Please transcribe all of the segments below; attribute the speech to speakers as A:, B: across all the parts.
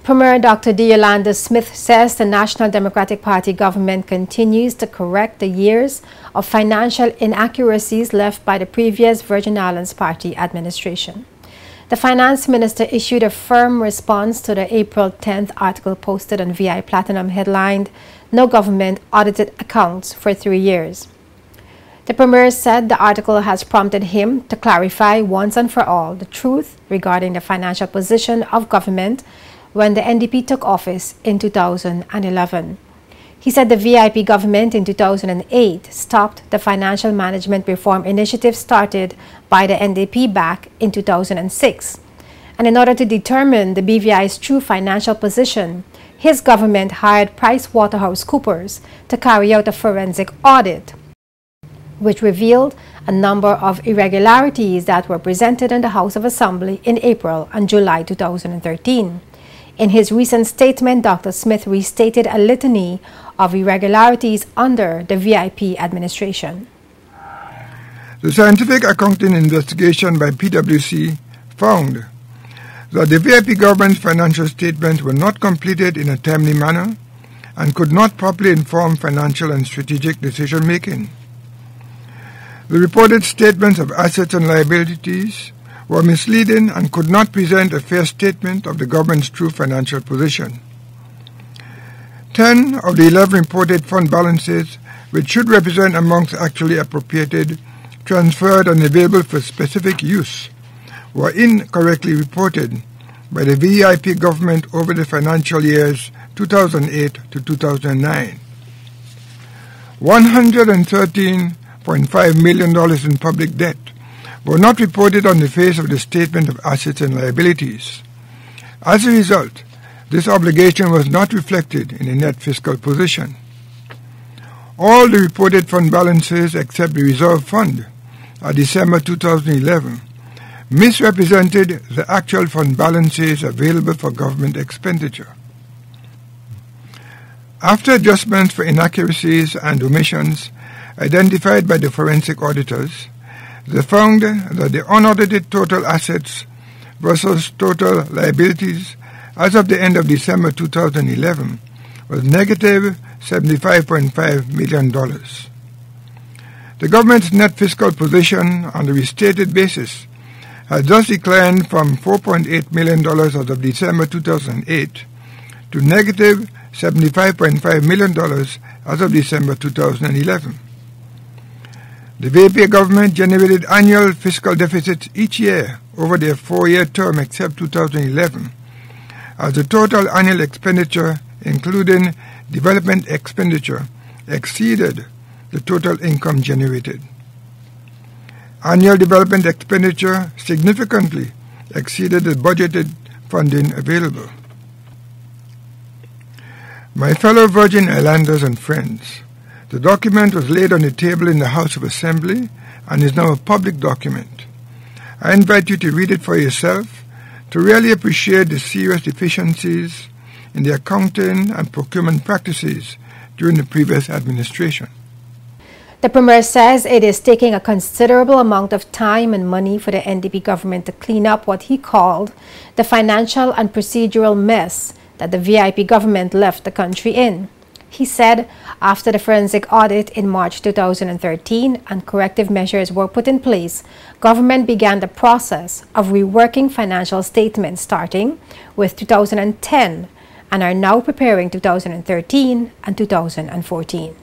A: Premier Dr. Yolanda Smith says the National Democratic Party government continues to correct the years of financial inaccuracies left by the previous Virgin Islands Party administration. The finance minister issued a firm response to the April 10th article posted on VI Platinum headlined, "No government audited accounts for 3 years." The Premier said the article has prompted him to clarify once and for all the truth regarding the financial position of government when the NDP took office in 2011. He said the VIP government in 2008 stopped the financial management reform initiative started by the NDP back in 2006. And in order to determine the BVI's true financial position, his government hired PricewaterhouseCoopers to carry out a forensic audit, which revealed a number of irregularities that were presented in the House of Assembly in April and July 2013. In his recent statement, Dr. Smith restated a litany of irregularities under the VIP administration.
B: The scientific accounting investigation by PwC found that the VIP government's financial statements were not completed in a timely manner and could not properly inform financial and strategic decision-making. The reported statements of assets and liabilities were misleading and could not present a fair statement of the government's true financial position. 10 of the 11 reported fund balances, which should represent amounts actually appropriated, transferred and available for specific use, were incorrectly reported by the VIP government over the financial years 2008 to 2009. $113.5 million in public debt were not reported on the face of the statement of assets and liabilities. As a result, this obligation was not reflected in the net fiscal position. All the reported fund balances except the reserve fund at December 2011 misrepresented the actual fund balances available for government expenditure. After adjustments for inaccuracies and omissions identified by the forensic auditors, they found that the unaudited total assets versus total liabilities as of the end of December 2011 was negative $75.5 million. The government's net fiscal position on the restated basis has thus declined from $4.8 million as of December 2008 to negative $75.5 million as of December 2011. The VP government generated annual fiscal deficits each year over their 4-year term except 2011, as the total annual expenditure, including development expenditure, exceeded the total income generated. Annual development expenditure significantly exceeded the budgeted funding available. My fellow Virgin Islanders and friends, the document was laid on the table in the House of Assembly and is now a public document. I invite you to read it for yourself to really appreciate the serious deficiencies in the accounting and procurement practices during the previous administration.
A: The Premier says it is taking a considerable amount of time and money for the NDP government to clean up what he called the financial and procedural mess that the VIP government left the country in. He said after the forensic audit in March 2013 and corrective measures were put in place, government began the process of reworking financial statements starting with 2010 and are now preparing 2013 and 2014.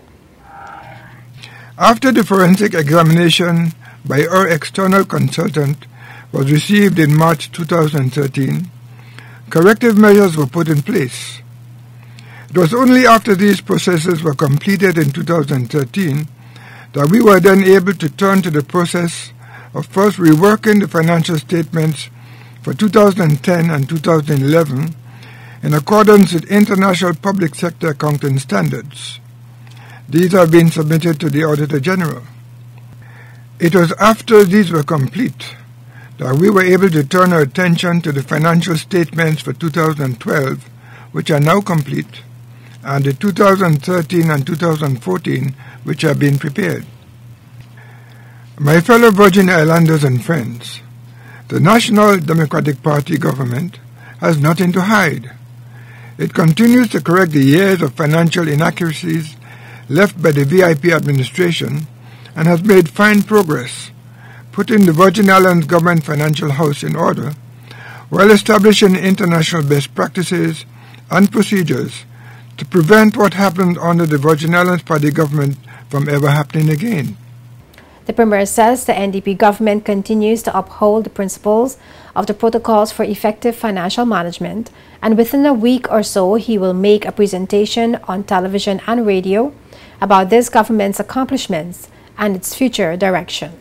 B: After the forensic examination by our external consultant was received in March 2013, corrective measures were put in place. It was only after these processes were completed in 2013 that we were then able to turn to the process of first reworking the financial statements for 2010 and 2011 in accordance with international public sector accounting standards. These have been submitted to the Auditor General. It was after these were complete that we were able to turn our attention to the financial statements for 2012, which are now complete, and the 2013 and 2014, which have been prepared. My fellow Virgin Islanders and friends, the National Democratic Party government has nothing to hide. It continues to correct the years of financial inaccuracies left by the VIP administration and has made fine progress, putting the Virgin Islands government financial house in order while establishing international best practices and procedures to prevent what happened under the Virgin Islands Party government from ever happening again.
A: The Premier says the NDP government continues to uphold the principles of the protocols for effective financial management, and within a week or so he will make a presentation on television and radio about this government's accomplishments and its future direction.